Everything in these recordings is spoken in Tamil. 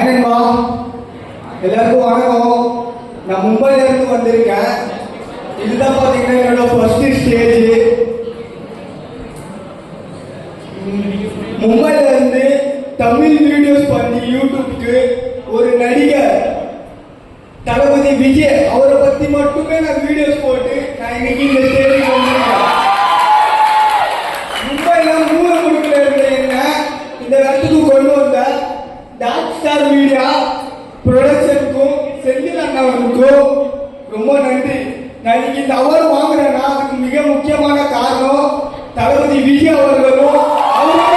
ஹாய்மா, எல்லாருக்கும் வணக்கம். நான் மும்பைல இருந்து வந்திருக்கேன். இதுதான் பாத்தீங்கன்னா என்னோட ஃபர்ஸ்ட் ஸ்டேஜ். மும்பைல இருந்து தமிழ் வீடியோஸ் பண்ணி யூடியூப்க்கு ஒரு நடிகர் தளபதி விஜய் அவரை பத்தி மட்டுமே நான் வீடியோஸ் போட்டு நான் இன்னைக்கு இந்த ஸ்டேஜுக்கு வந்திருக்கேன். மும்பைல மூணு கொடுக்கல இருந்த என்ன இந்த இடத்துக்கு கொண்டு வந்த டாக் ஸ்டார் மீடியா ப்ரொடக்ஷனுக்கும் செந்தில் அண்ணாவுக்கும் ரொம்ப நன்றி. நான் இன்னைக்கு இந்த அவார்டு வாங்குறேன்னா அதுக்கு மிக முக்கியமான காரணம் தளபதி விஜய் அவர்களும் அவரோட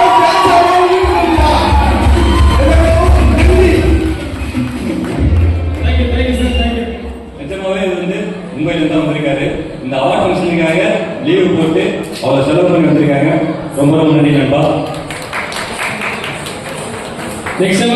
மும்பைல இருந்து வந்திருக்காரு. இந்த அவார்ட் ஃபங்க்ஷனுக்காக லீவு போட்டு அவரை செலவு பண்ணி வந்திருக்காங்க. ரொம்ப ரொம்ப நன்றி நண்பா. Next time,